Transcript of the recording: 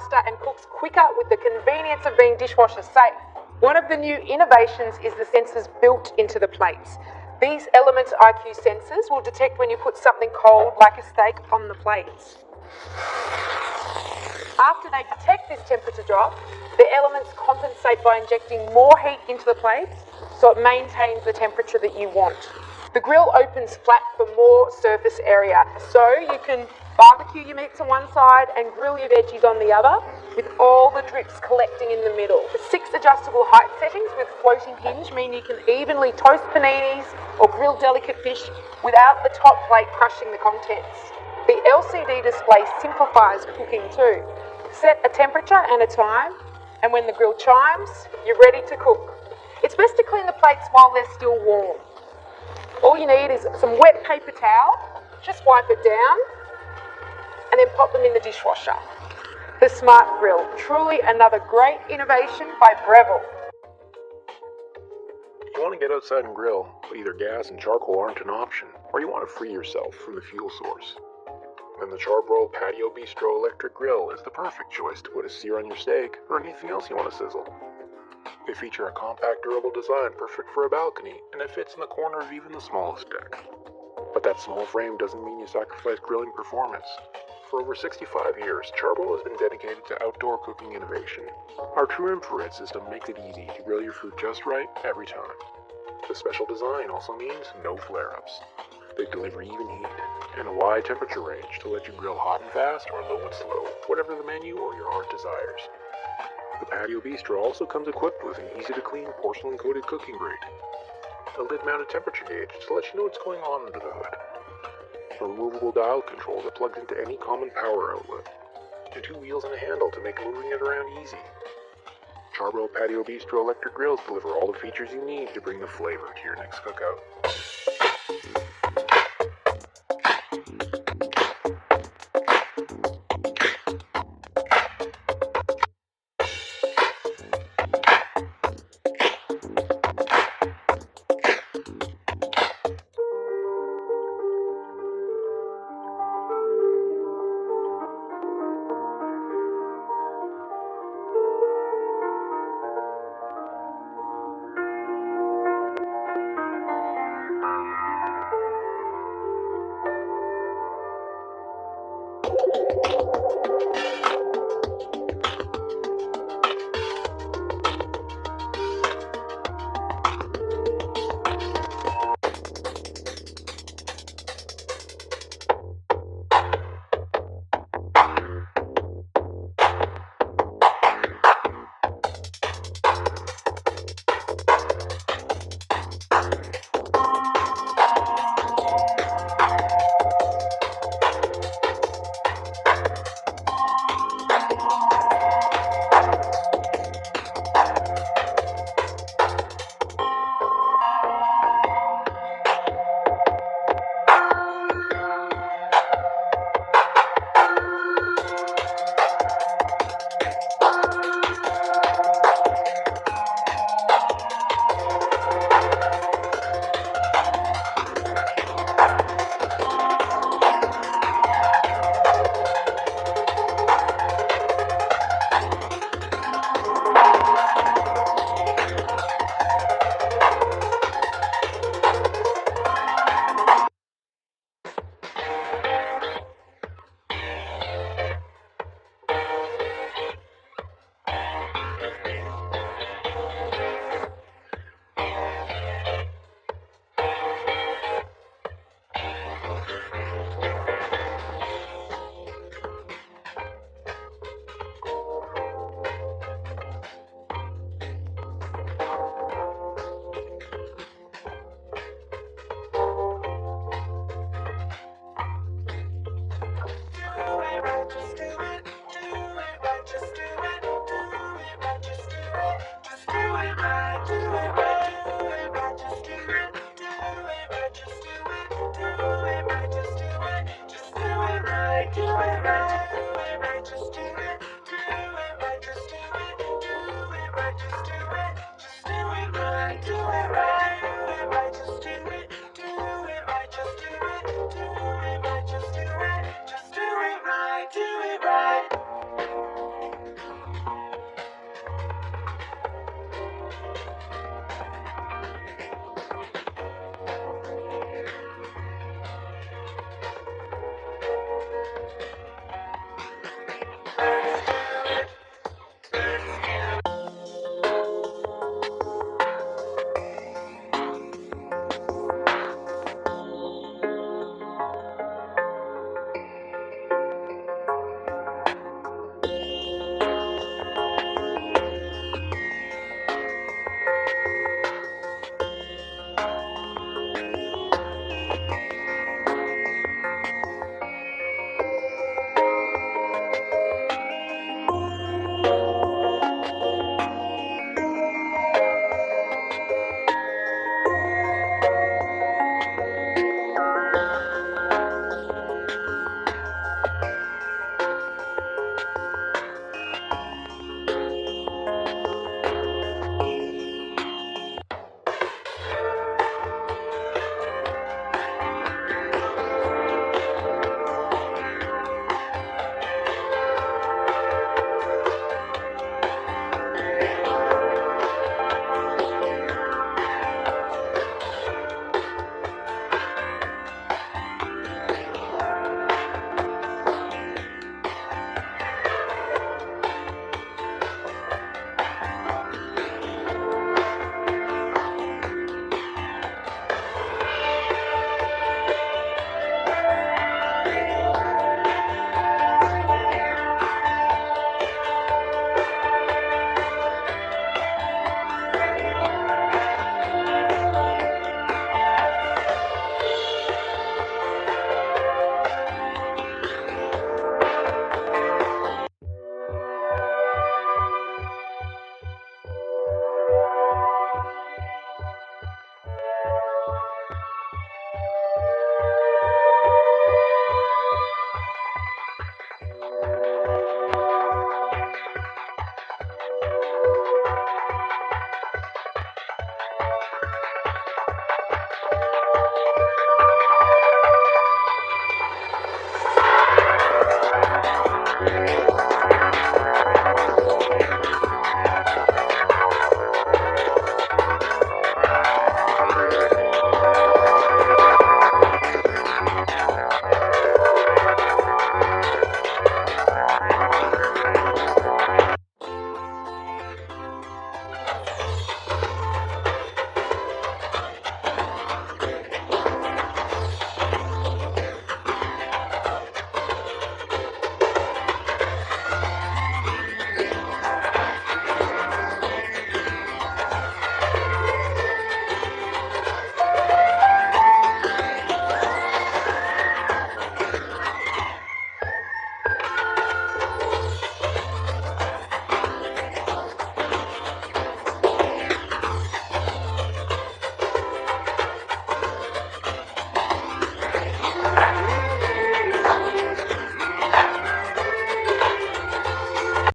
faster and cooks quicker with the convenience of being dishwasher safe. One of the new innovations is the sensors built into the plates. These Elements IQ sensors will detect when you put something cold, like a steak, on the plates. After they detect this temperature drop, the Elements compensate by injecting more heat into the plates so it maintains the temperature that you want. The grill opens flat for more surface area, so you can barbecue your meats on one side and grill your veggies on the other, with all the drips collecting in the middle. The 6 adjustable height settings with floating hinge mean you can evenly toast paninis or grill delicate fish without the top plate crushing the contents. The LCD display simplifies cooking too. Set a temperature and a time, and when the grill chimes, you're ready to cook. It's best to clean the plates while they're still warm. All you need is some wet paper towel, just wipe it down, and then pop them in the dishwasher. The Smart Grill, truly another great innovation by Breville. You want to get outside and grill, but either gas and charcoal aren't an option, or you want to free yourself from the fuel source. Then the Charbroil Patio Bistro Electric Grill is the perfect choice to put a sear on your steak or anything else you want to sizzle. They feature a compact, durable design perfect for a balcony, and it fits in the corner of even the smallest deck. But that small frame doesn't mean you sacrifice grilling performance. For over 65 years, Charbroil has been dedicated to outdoor cooking innovation. Our true infrared system makes it easy to grill your food just right every time. The special design also means no flare-ups. They deliver even heat and a wide temperature range to let you grill hot and fast or low and slow, whatever the menu or your heart desires. The Patio Bistro also comes equipped with an easy-to-clean porcelain-coated cooking grate, a lid-mounted temperature gauge to let you know what's going on under the hood, a removable dial control that plugs into any common power outlet, and 2 wheels and a handle to make moving it around easy. Charbroil Patio Bistro electric grills deliver all the features you need to bring the flavor to your next cookout. Just do it.